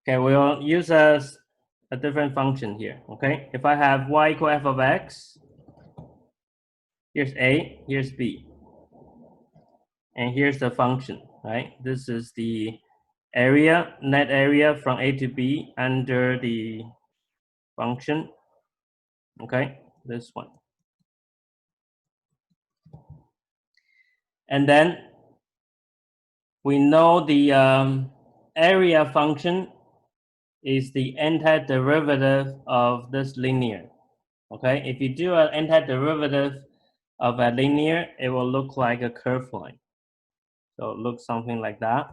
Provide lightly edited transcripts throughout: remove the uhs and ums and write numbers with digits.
Okay, we'll use a different function here. Okay, if I have y equal f of x, here's a, here's b, and here's the function, right? This is the area, net area from a to b under the function. Okay, this one. And then we know the area function is the antiderivative of this linear. Okay, if you do an antiderivative of a linear, it will look like a curved line. So it looks something like that.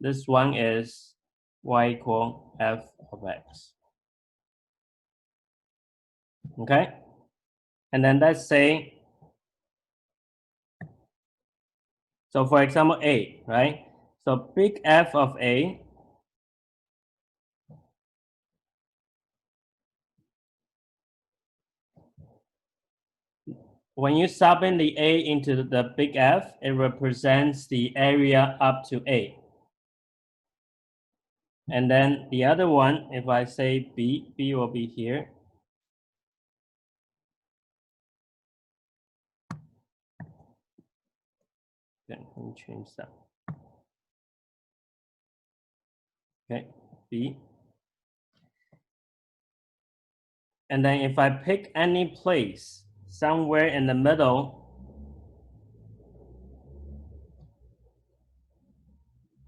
This one is y equal f of x. Okay, and then let's say, so for example, a, right? So big F of a when you sub in the a into the big F, it represents the area up to a. And then the other one, if I say b, b will be here. Then let me change that. Okay, b. And then if I pick any place somewhere in the middle,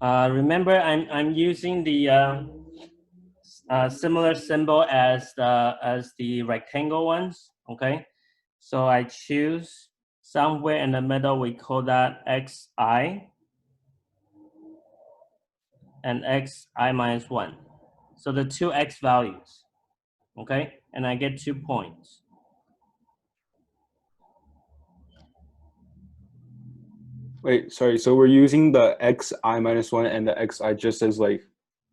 remember I'm using the similar symbol as the rectangle ones. Okay, so I choose somewhere in the middle. We call that xi and xi minus 1. So the two x values. Okay, and I get 2 points. Wait, sorry. So we're using the xi minus 1 and the xi just as like,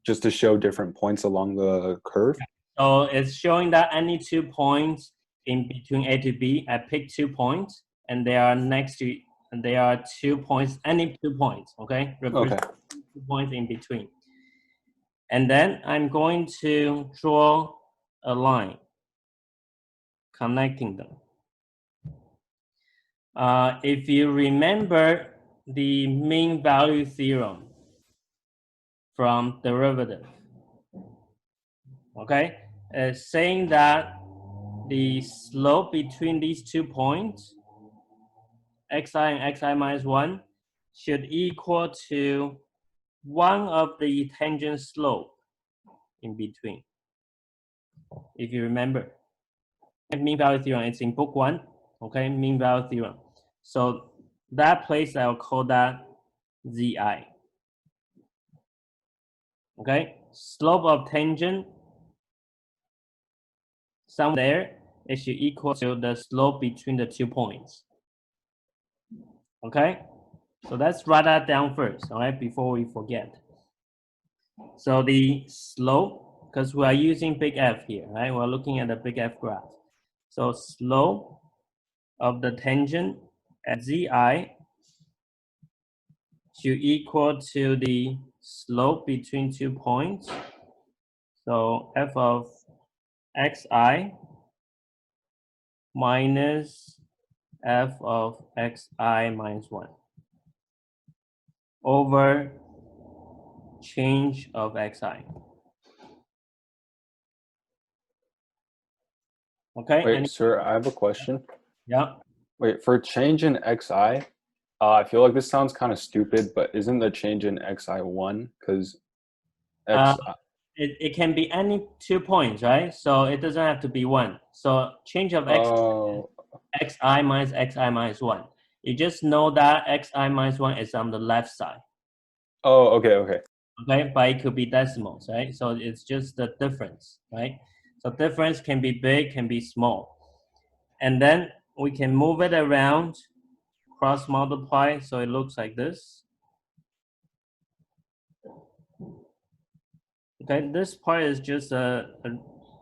just to show different points along the curve? So it's showing that any 2 points in between A to B, I pick 2 points, and they are next to, and they are 2 points, any 2 points, okay? Okay. 2 points in between. And then I'm going to draw a line connecting them. If you remember the mean value theorem from derivative, okay, it's saying that the slope between these 2 points, xi and xi minus 1, should equal to one of the tangent slope in between. If you remember, mean value theorem, it's in book 1, okay, mean value theorem. So that place, I'll call that zi. Okay, slope of tangent, somewhere, it should equal to the slope between the 2 points. Okay, so let's write that down first, all right, before we forget. So the slope, because we are using big F here, right? We're looking at the big F graph. So slope of the tangent at zi should equal to the slope between 2 points. So f of xi minus f of xi minus 1 over change of xi. Okay. Wait, sir, I have a question. Yeah. Wait, for change in xi, I feel like this sounds kind of stupid, but isn't the change in xi 1? Because it can be any 2 points, right? So it doesn't have to be 1. So change of xi minus 1. You just know that xi minus 1 is on the left side. Oh, okay, okay. Okay, but it could be decimals, right? So it's just the difference, right? So difference can be big, can be small. And then we can move it around, cross multiply, so it looks like this. Okay, this part is just a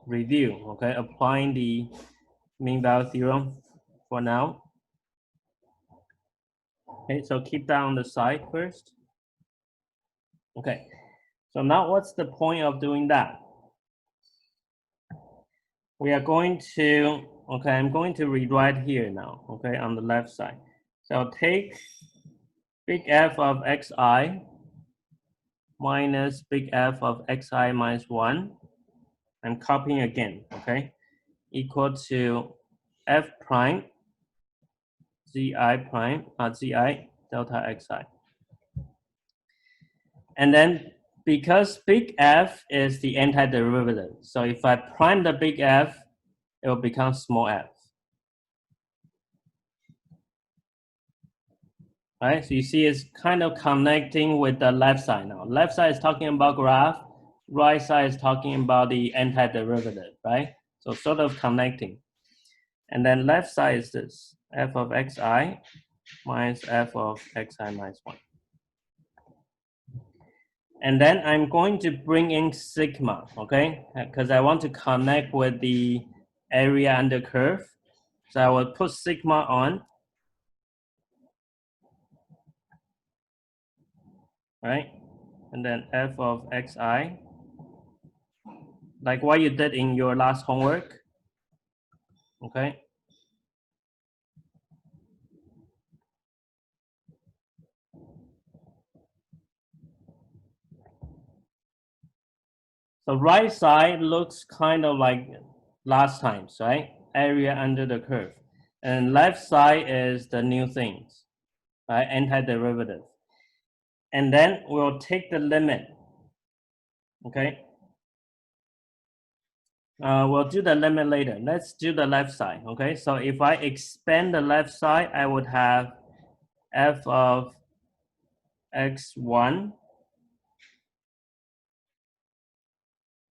review, okay, applying the mean value theorem for now. Okay, so keep that on the side first. Okay, So now what's the point of doing that? We are going to, okay, I'm going to rewrite here now, okay, on the left side. So take big F of xi minus big F of xi minus 1. I'm copying again, okay, equal to F prime zi prime, zi delta xi. And then because big F is the antiderivative, so if I prime the big F, it will become small f. Right, so you see it's kind of connecting with the left side now. Left side is talking about graph, right side is talking about the antiderivative, right? So sort of connecting. And then left side is this, f of xi minus f of xi minus 1. And then I'm going to bring in sigma, okay? Because I want to connect with the area under curve. So I will put sigma on, right? And then f of xi, like what you did in your last homework, okay? So right side looks kind of like last time's, right? Area under the curve. And left side is the new things, right? Antiderivative. And then we'll take the limit, okay? We'll do the limit later. Let's do the left side, okay? So if I expand the left side, I would have f of x1,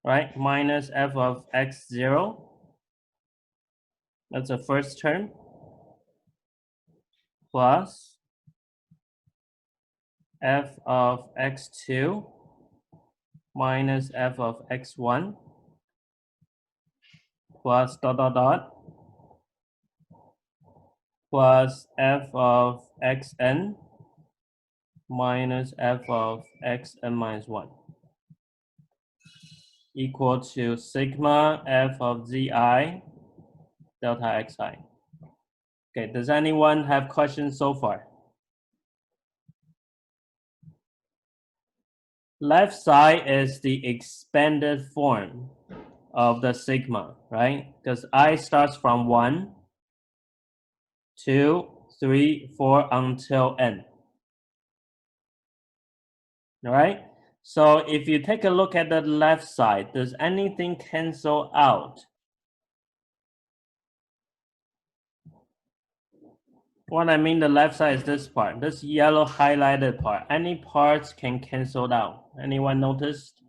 right? Minus f of x0. That's the first term. Plus f of x2 minus f of x1 plus dot dot dot plus f of xn minus f of xn minus 1 equal to sigma f of zi delta xi. Okay, does anyone have questions so far? Left side is the expanded form of the sigma, right? Because I starts from 1, 2, 3, 4 until n. All right? So if you take a look at the left side, does anything cancel out? What I mean the left side is this part, this yellow highlighted part. Any parts can cancel out. Anyone noticed?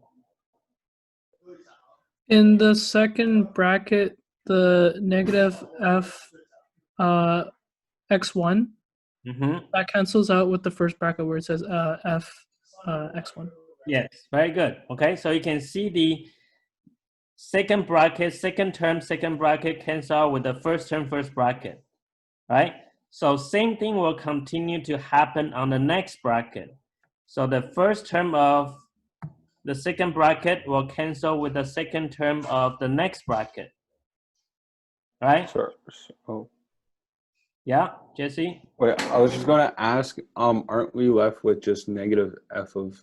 In the second bracket, the negative f x1, that cancels out with the first bracket where it says f x1. Yes, very good. Okay, so you can see the second bracket, second term, second bracket cancel out with the first term, first bracket, right? So same thing will continue to happen on the next bracket. So the first term of the second bracket will cancel with the second term of the next bracket, right? Sure. Oh. Yeah, Jesse? Wait, I was just gonna ask, aren't we left with just negative f of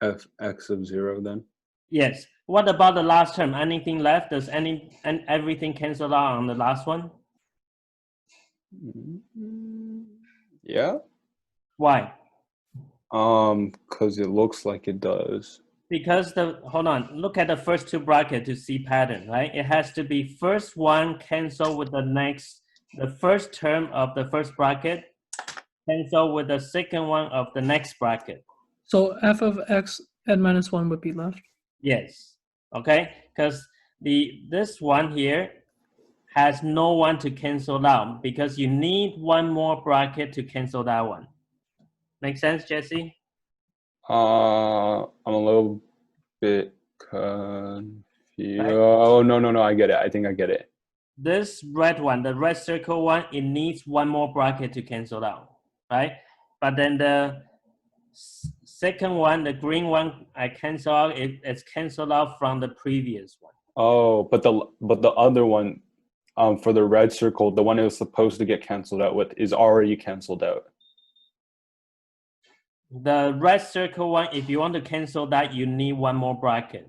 fx of 0 then? Yes. What about the last term? Anything left? Does everything cancel out on the last one? Yeah. Why? Because it looks like it does. Because hold on, look at the first two brackets to see pattern, right? It has to be first one cancel with the first term of the first bracket, cancel with the second one of the next bracket. So f of x n minus 1 would be left. Yes, okay? Because this one here has no one to cancel out because you need one more bracket to cancel that one. Make sense, Jesse? I'm a little bit confused. Right. Oh, no, I get it. I think I get it. This red one, the red circle one, it needs one more bracket to cancel out, right? But then the second one, the green one, I cancel out. It's canceled out from the previous one. Oh, but the other one, for the red circle, the one it was supposed to get canceled out with is already canceled out. The red circle one, if you want to cancel that, you need one more bracket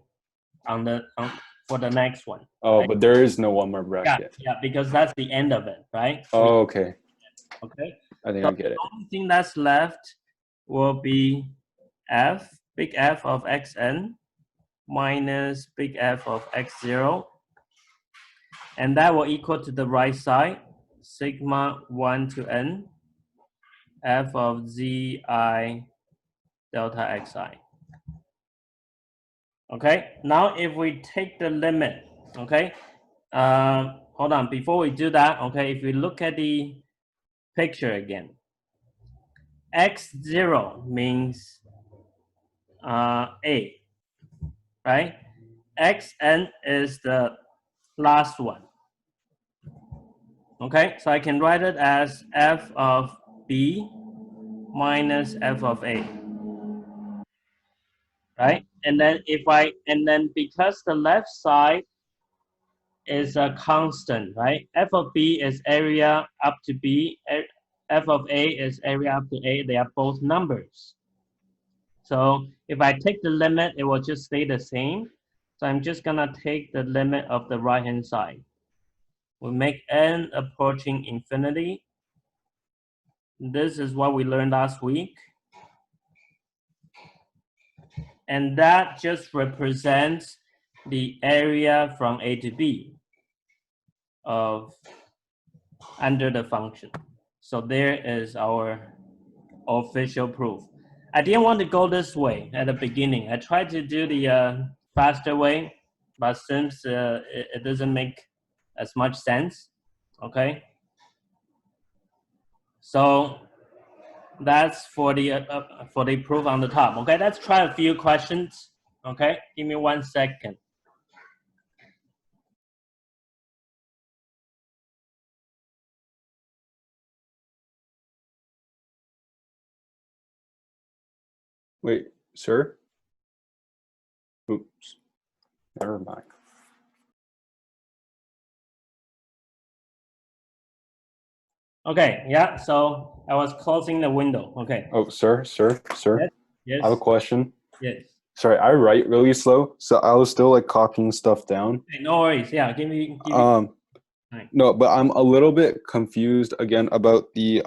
for the next one. Oh, right? but there is no one more bracket. Yeah, because that's the end of it, right? Oh, okay. Okay. I think So I get it. the only thing that's left will be big F of xn minus big F of x0. And that will equal to the right side, sigma 1 to n, f of zi delta xi. Okay, now if we take the limit, okay, hold on, before we do that, okay, if we look at the picture again, x0 means a, right? Xn is the last one. Okay, so I can write it as f of b minus f of a. Right? And then because the left side is a constant, right? F of b is area up to b, f of a is area up to a. They are both numbers. So if I take the limit, it will just stay the same. So I'm just gonna take the limit of the right-hand side. We make n approaching infinity. This is what we learned last week. And that just represents the area from A to B of under the function. So there is our official proof. I didn't want to go this way at the beginning. I tried to do the faster way, but since it doesn't make as much sense, okay? So that's for the proof on the top. Okay, let's try a few questions. Okay, give me 1 second. Wait, sir? Oops. Never mind. Okay, yeah, so I was closing the window. Okay. Oh, sir. Yes. I have a question. Yes. Sorry, I write really slow, so I was still like copying stuff down. Okay, no worries. Yeah, give me. No, but I'm a little bit confused again about the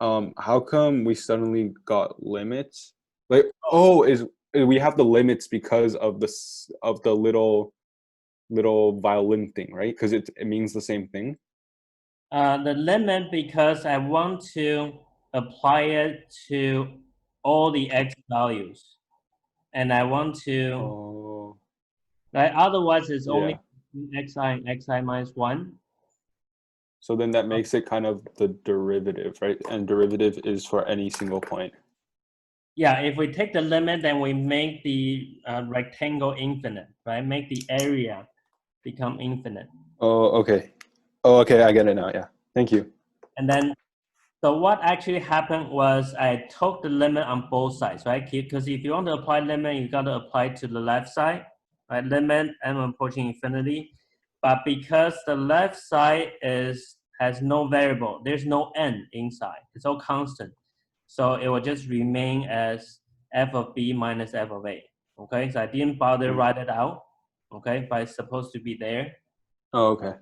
how come we suddenly got limits? Like, is we have the limits because of the little violin thing, right? Because it means the same thing. The limit because I want to apply it to all the x values, and I want to. Oh. Right. Otherwise, it's Yeah. only xi and xi minus 1. So then that makes it kind of the derivative, right? And derivative is for any single point. Yeah, if we take the limit, then we make the rectangle infinite, right? Make the area become infinite. Oh, okay. Oh, okay, I get it now, yeah. Thank you. And then, so what actually happened was I took the limit on both sides, right? Because if you want to apply limit, you got to apply to the left side, right? Limit m approaching infinity. But because the left side has no variable, there's no n inside. It's all constant. So it will just remain as f of b minus f of a. Okay, so I didn't bother write it out. Okay, but it's supposed to be there. Oh, okay.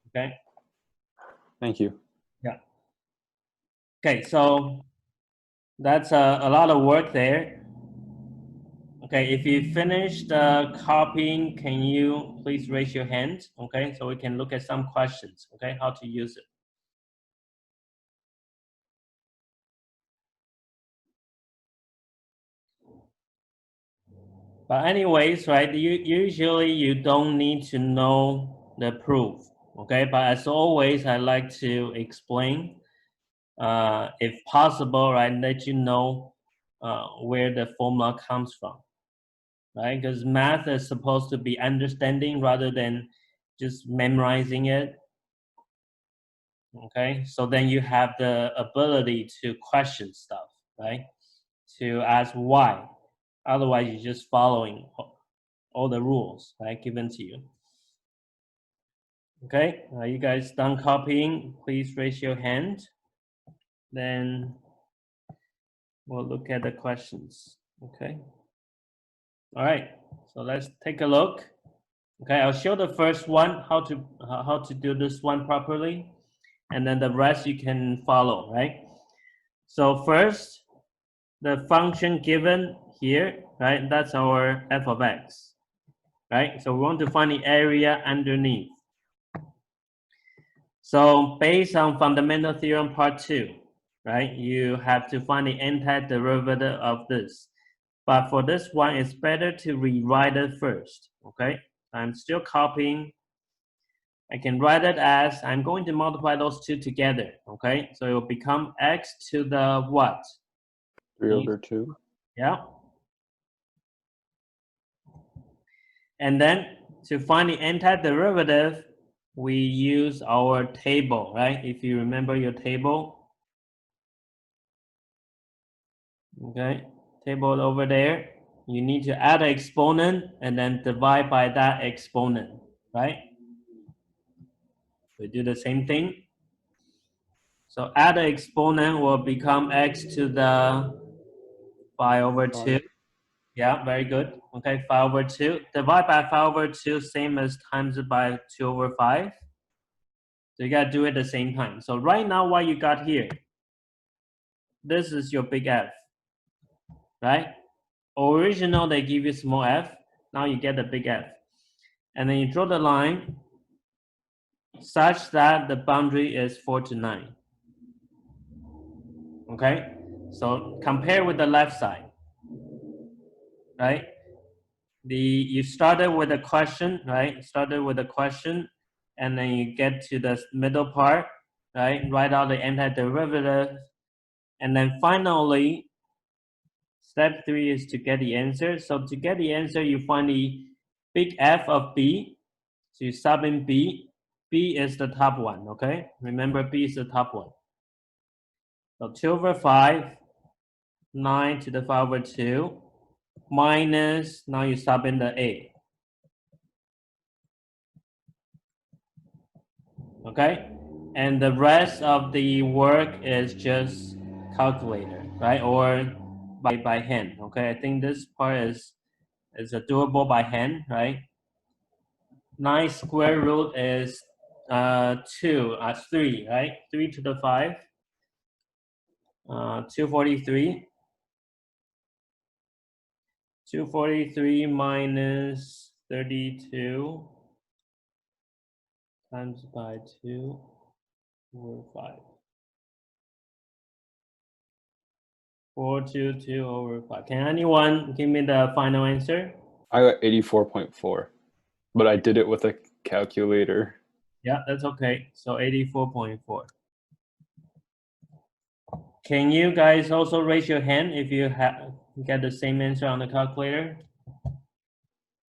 Okay. Thank you. Yeah. Okay, so that's a lot of work there. Okay, if you finished copying, can you please raise your hand? Okay, so we can look at some questions. Okay, how to use it. But anyways, right, usually you don't need to know the proof, okay? But as always, I like to explain, if possible, right, let you know where the formula comes from, right? Because math is supposed to be understanding rather than just memorizing it, okay? So then you have the ability to question stuff, right? to ask why. Otherwise, you're just following all the rules, right, given to you. Okay, are you guys done copying? Please raise your hand. Then we'll look at the questions. Okay. All right, so let's take a look. Okay, I'll show the first one, how to do this one properly, and then the rest you can follow, right? So first, the function given here, right? That's our f of x, right? So we want to find the area underneath. So based on fundamental theorem part 2, right? You have to find the antiderivative of this. But for this one, it's better to rewrite it first, okay? I'm still copying. I can write it as, I'm going to multiply those two together, okay? So it will become x to the what? 3/2. Yeah. And then to find the antiderivative, we use our table, right? If you remember your table. Okay, table over there. You need to add an exponent and then divide by that exponent, right? We do the same thing. So add an exponent will become x to the 5/2. Yeah, very good. Okay, 5/2. Divide by 5/2, same as times it by 2/5. So you gotta do it at the same time. So right now, what you got here, this is your big F, right? Original, they give you small f. Now you get the big F. And then you draw the line such that the boundary is 4 to 9. Okay? So compare with the left side, right? You started with a question, right? Started with a question, and then you get to the middle part, right? Write out the antiderivative, and then finally, step 3 is to get the answer. So to get the answer, you find the big F of B. So you sub in B. B is the top one, okay? Remember, B is the top one. So 2/5, 9 to the 5/2, minus, now you sub in the A. Okay? And the rest of the work is just calculator, right? Or by hand, okay? I think this part is doable by hand, right? 9 square root is 3, right? 3 to the 5. 243. 243 minus 32 times by 2 over 5. 422 over 5. Can anyone give me the final answer? I got 84.4, but I did it with a calculator. Yeah, that's okay. So 84.4. Can you guys also raise your hand if you get the same answer on the calculator?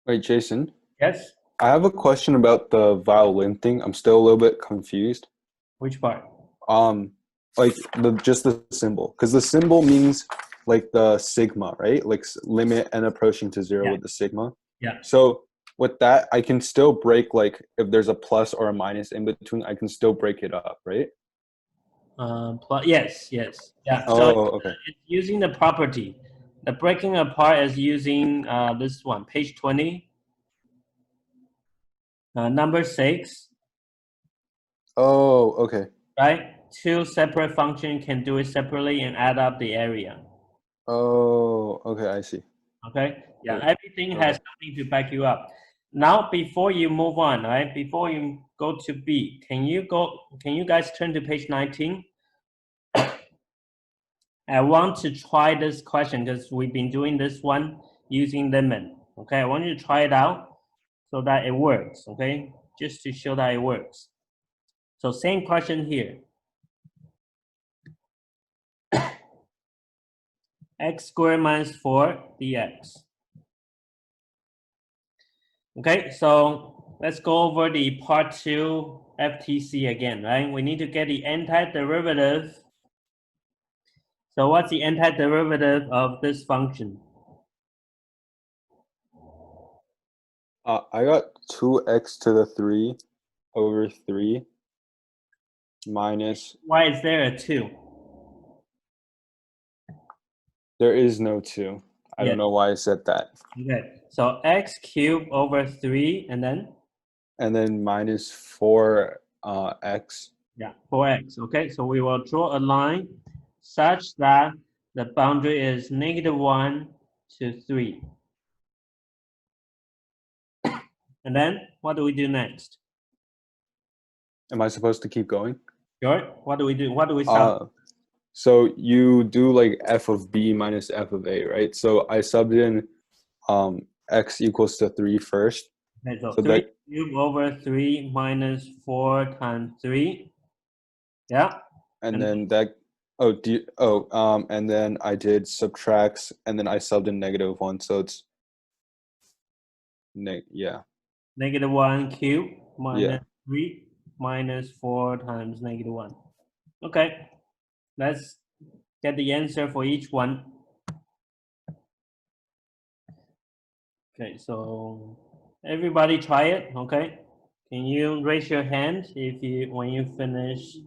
Wait, Jason? Yes? I have a question about the violin thing. I'm still a little bit confused. Which part? Like just the symbol, because the symbol means like the sigma, right? Like limit and approaching to 0 with the sigma. Yeah. So with that, I can still break, like if there's a plus or a minus in between, I can still break it up, right? Yes. Yeah. Oh, So okay. it's using the property. The breaking apart is using this one, page 20, number 6. Oh, okay. Right? Two separate functions can do it separately and add up the area. Oh, okay. I see. Okay. Yeah. Okay. Everything has something to back you up. Now, before you move on, right? Before you go to B, can you guys turn to page 19? I want to try this question because we've been doing this one using limit. Okay, I want you to try it out so that it works. Okay, just to show that it works. So same question here. X squared minus 4 dx. Okay, so let's go over the part 2 FTC again, right? We need to get the antiderivative. So what's the antiderivative of this function? I got 2x to the 3 over 3 minus, Why is there a 2? there is no 2. I don't know why I said that. Okay, so x cubed over 3 and then minus 4 x. yeah, 4x. Okay, so we will draw a line such that the boundary is -1 to 3. And then what do we do next? Am I supposed to keep going? Sure. What do we do? What do we sum? So you do like f of b minus f of a, right? So I subbed in x equals to 3 first. Okay, so So 3 cubed over 3 minus 4 times 3. Yeah. and And then that, and then I did subtracts, and then I subbed in -1, so it's -1 cubed minus Yeah. 3 minus 4 times -1. Okay, let's get the answer for each one. Okay, so everybody try it, okay? Can you raise your hand if you when you finish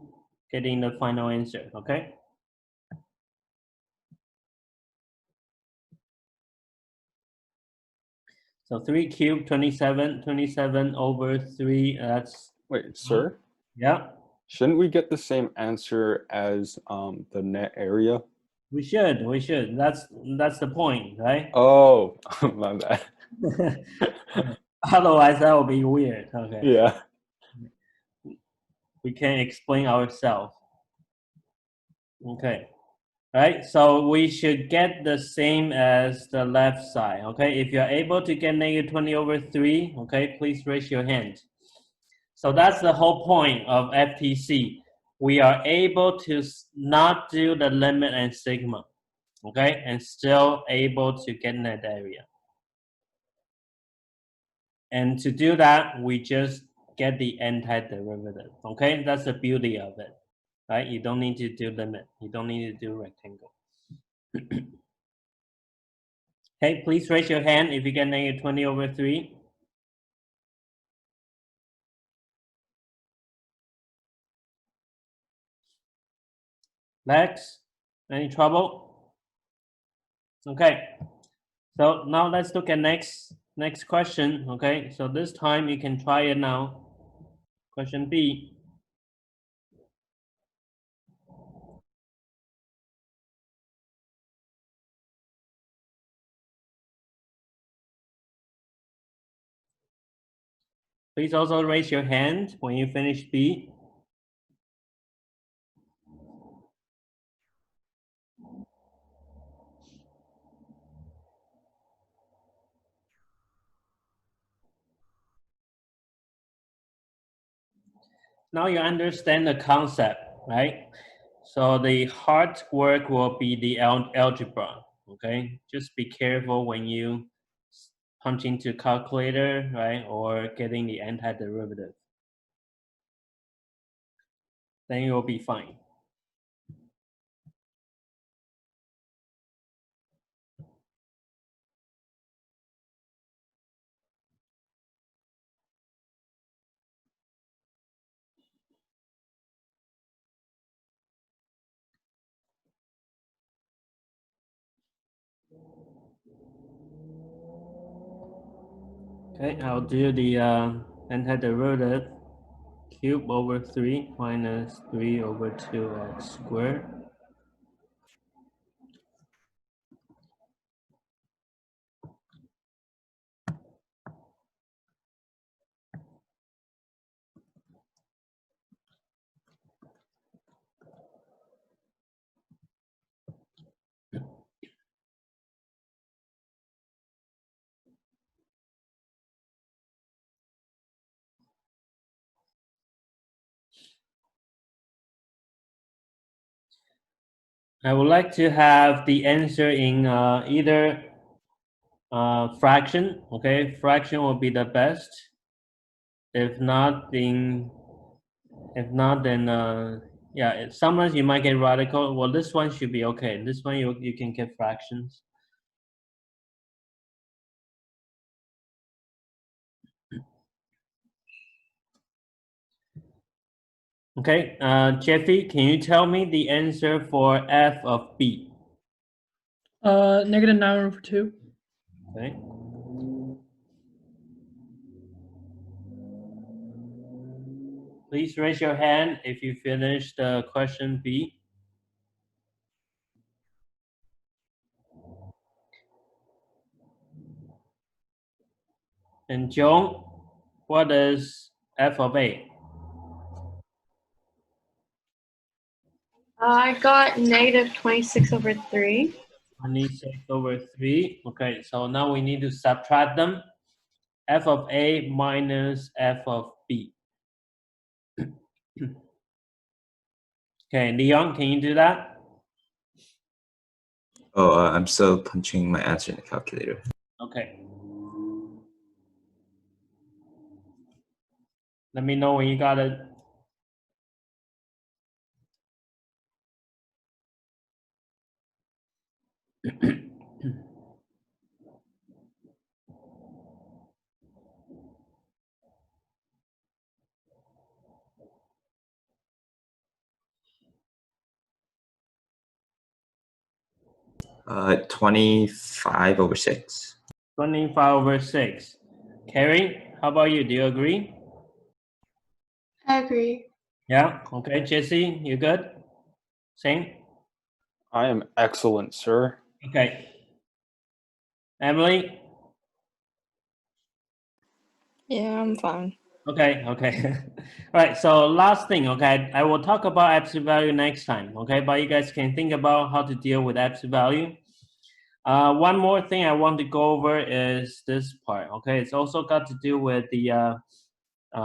getting the final answer, okay? So 3 cubed, 27, 27 over 3, that's, Wait, sir? yeah. Shouldn't we get the same answer as the net area? We should. That's the point, right? Oh, my bad. Otherwise, that would be weird. Okay. Yeah. We can explain ourselves. Okay. Right. So we should get the same as the left side. Okay. If you're able to get -20 over 3, okay, please raise your hand. So that's the whole point of FTC. We are able to not do the limit and sigma, okay, and still able to get net area. And to do that, we just get the antiderivative, okay? That's the beauty of it, right? You don't need to do limit. You don't need to do rectangle. Okay, please raise your hand if you get -20 over 3. Lex, any trouble? Okay, so now let's look at next question, okay? So this time you can try it now. Question B. Please also raise your hand when you finish B. Now you understand the concept, right? So the hard work will be the algebra, okay? Just be careful when you punch into calculator, right? Or getting the antiderivative. Then you'll be fine. Okay, I'll do the antiderivative. Cube over 3 minus 3 over 2x squared. I would like to have the answer in either fraction, okay? Fraction will be the best. If not, then Yeah, sometimes you might get radical. Well, this one should be okay. This one you can get fractions. Okay, Jeffy, can you tell me the answer for f of b? -9/2. Okay. Please raise your hand if you finished question B. And Joan, what is f of a? I got -26/3. 26/3. Okay, so now we need to subtract them. F of a minus f of b. Okay, Leon, can you do that? Oh, I'm still punching my answer in the calculator. Okay. Let me know when you got it. Uh, 25/6. 25/6. Carrie, how about you? Do you agree? I agree. Yeah. Okay, Jesse, you good? Same? I am excellent, sir. Okay. Emily? Yeah, I'm fine. Okay, okay. All right, so last thing, okay, I will talk about absolute value next time, okay, but you guys can think about how to deal with absolute value. One more thing I want to go over is this part, okay? It's also got to do with the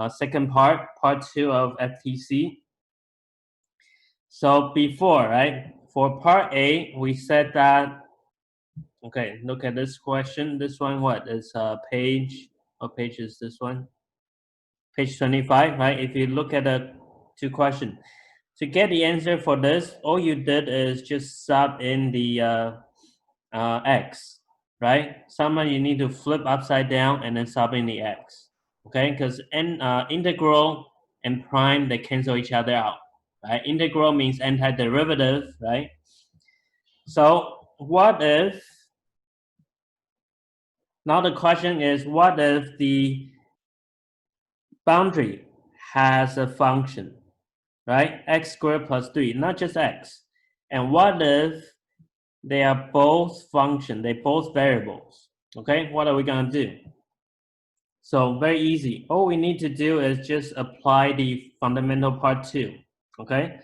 second part 2 of FTC. So before, right, for part A, we said that, okay, look at this question. This one, what is page, what page is this one? Page 25, right? If you look at the two questions, to get the answer for this, all you did is just sub in the x, right? Somehow you need to flip upside down and then sub in the x, okay? Because integral and prime, they cancel each other out, right? Integral means antiderivative, right? So what if, now the question is, what if the boundary has a function, right? X squared plus 3, not just x. And what if they are both function, they both variables, okay? What are we gonna do? So very easy. All we need to do is just apply the fundamental part 2, okay?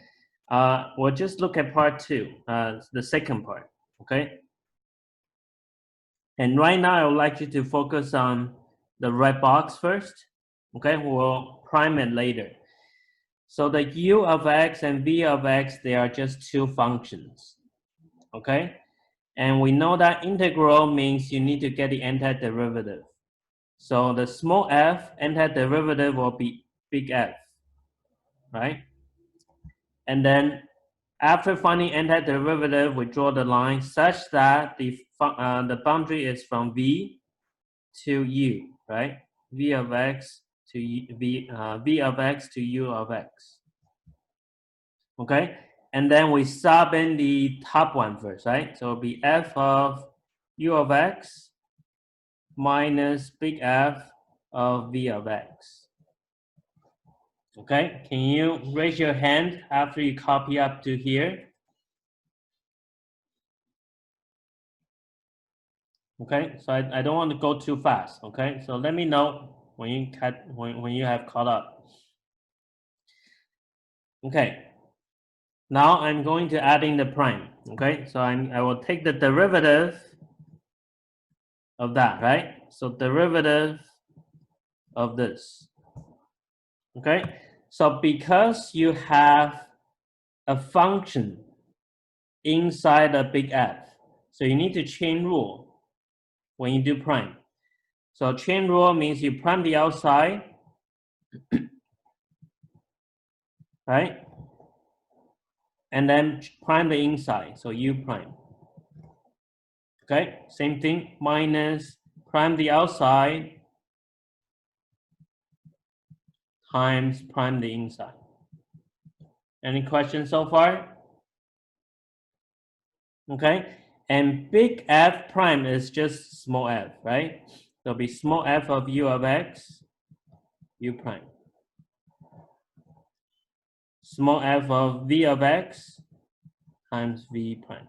We'll just look at part 2, the second part, okay? And right now, I would like you to focus on the red box first, okay? We'll prime it later. So the u of x and v of x, they are just two functions, okay? And we know that integral means you need to get the antiderivative. So the small f antiderivative will be big F, right? And then after finding antiderivative, we draw the line such that the boundary is from v to u, right? V of x to v of x to u of x. Okay, and then we sub in the top one first, right? So it'll be f of u of x minus big F of v of x. Okay, can you raise your hand after you copy up to here? Okay, so I don't want to go too fast. Okay, so let me know when you have caught up. Okay, now I'm going to add in the prime. Okay, so I will take the derivative of that, right? So derivative of this. Okay, so because you have a function inside a big F, so you need to chain rule when you do prime. So chain rule means you prime the outside, right? and then prime the inside, so u prime. Okay, same thing, minus prime the outside times prime the inside. Any questions so far? Okay, and big F prime is just small f, right? There'll be small f of u of x, u prime. Small f of v of x times v prime.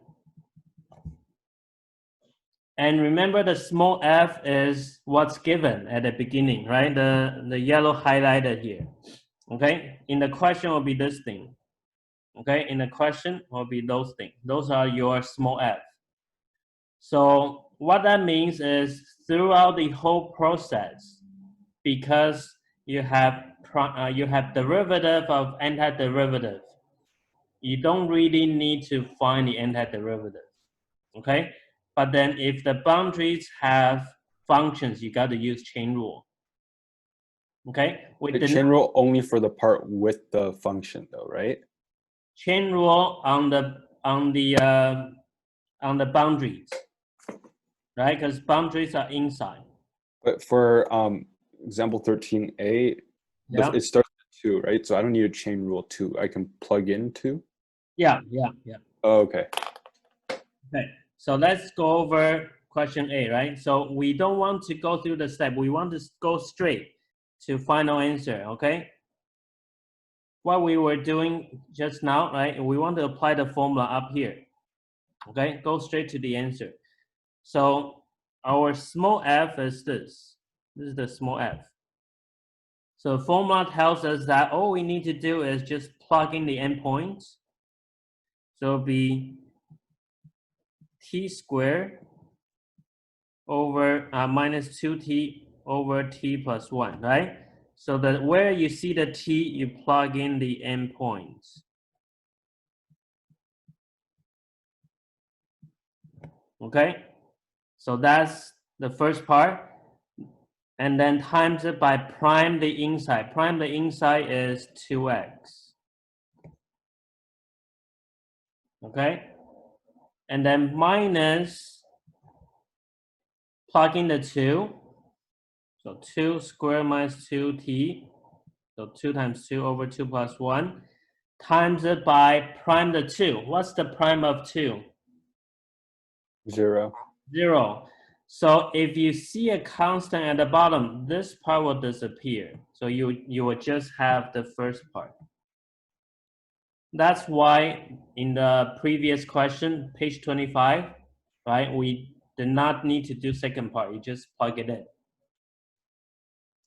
And remember the small f is what's given at the beginning, right? The yellow highlighted here. Okay, in the question will be this thing. Okay, in the question will be those things. Those are your small f. So what that means is throughout the whole process, because you have derivative of antiderivative, you don't really need to find the antiderivative. Okay, but then if the boundaries have functions, you got to use chain rule. Okay, The chain rule only for the part with the function, though, right? Chain rule on the boundaries, right? Because boundaries are inside. But for example 13a, Yeah. it starts with 2, right? So I don't need a chain rule 2. I can plug in 2. Yeah. Oh, okay. Okay. So let's go over question A, right? So we don't want to go through the step. We want to go straight to final answer, okay? What we were doing just now, right? We want to apply the formula up here, okay? Go straight to the answer. So our small f is this. This is the small f. So formula tells us that all we need to do is just plug in the endpoints. So it'll be t squared over minus 2t over t plus 1, right? So that where you see the t, you plug in the endpoints. Okay? So that's the first part. And then times it by prime the inside. Prime the inside is 2x. Okay? And then minus, plug in the 2. So 2 squared minus 2t. So 2 times 2 over 2 plus 1. Times it by prime the 2. What's the prime of 2? 0. 0. So if you see a constant at the bottom, this part will disappear. So you will just have the first part. That's why in the previous question, page 25, right, we did not need to do second part. You just plug it in.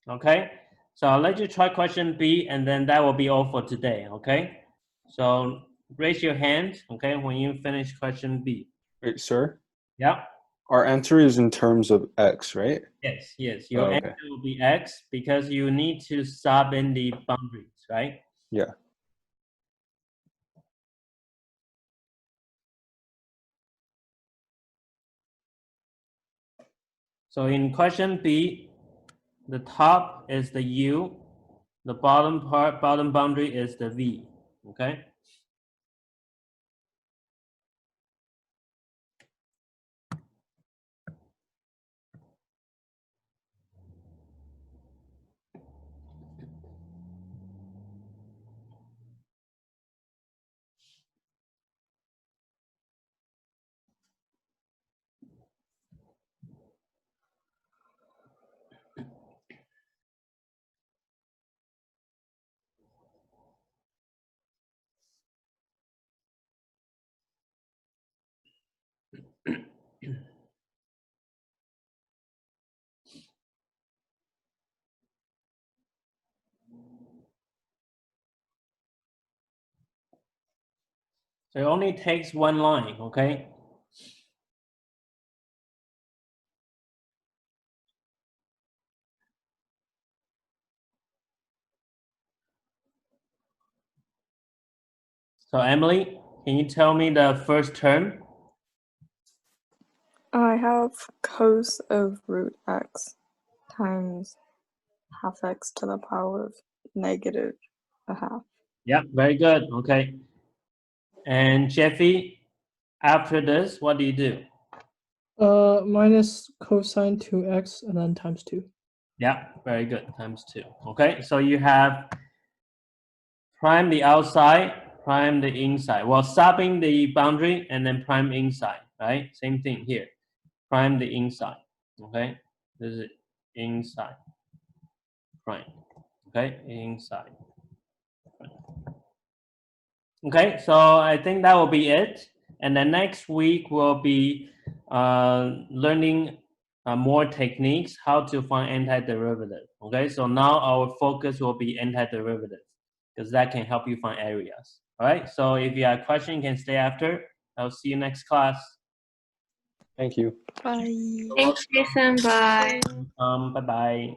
Okay? So I'll let you try question B, and then that will be all for today, okay? So raise your hand, okay, when you finish question B. Wait, sir? Yeah? Our answer is in terms of x, right? Yes. Your okay. answer will be x because you need to sub in the boundaries, right? Yeah. So in question B, the top is the u, the bottom boundary is the v, okay? So it only takes one line, okay? So Emily, can you tell me the first term? I have cos of root x times half x to the power of negative a half. Yeah, very good, okay. And Jeffy, after this, what do you do? Minus cosine 2x and then times 2. Yeah, very good, times 2. Okay, so you have prime the outside, prime the inside. Well, stopping the boundary and then prime inside, right? Same thing here. Prime the inside, okay? This is inside, prime, okay? Inside. Okay, so I think that will be it. And then next week we'll be learning more techniques, how to find antiderivative. Okay, so now our focus will be antiderivative because that can help you find areas. All right, so if you have a question, you can stay after. I'll see you next class. Thank you. Bye. Thanks, Jason. Bye. Bye-bye.